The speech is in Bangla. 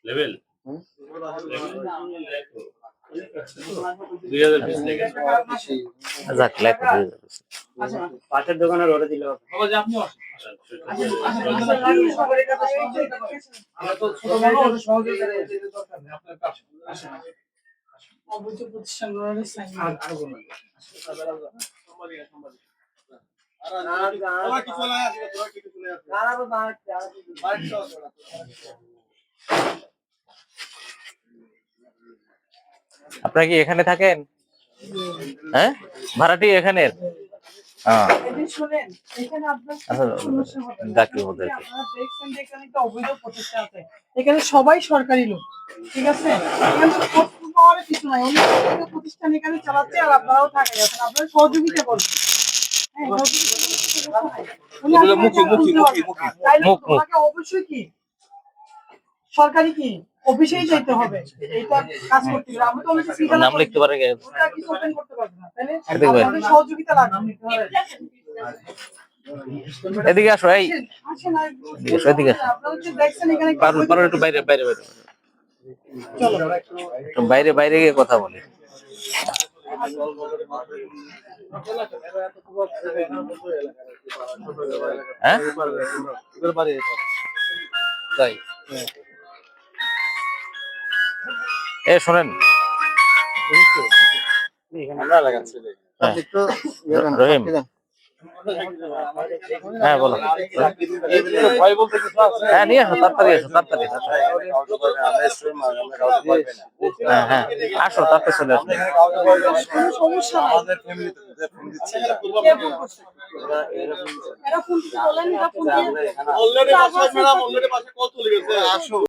লেভেল পাটের দোকানের ওরে দিল অবৈধ প্রতিষ্ঠান আপনারা কি এখানে থাকেন? হ্যাঁ, ভাড়াটি এখানের? এখানে সবাই সরকারি লোক, ঠিক আছে? কিছু নাই, প্রতিষ্ঠান এখানে চালাচ্ছে আর আপনারাও থাকেন, আপনারা সহযোগিতা করবেন। অবশ্যই কি সরকারি কি অফিসেই যাইতে হবে, এইটা কাজ করতে হবে। আমরা তো নাম লিখতে পারি, ওটা কিছু ওপেন করতে পারবো না, তাহলে আপনাদের সহযোগিতা লাগবে। এদিকে আসো, এই এদিকে আপনারা একটু বাইরে বাইরে বাইরে বাইরে বাইরে গিয়ে কথা বলি। হ্যাঁ, তাই এ শোনেন, রহিম, হ্যাঁ বলো। হ্যাঁ নিয়ে আসো, তাড়াতাড়ি আসো, তাড়াতাড়ি। হ্যাঁ হ্যাঁ, আসো তাড়াতাড়ি চলে আসো।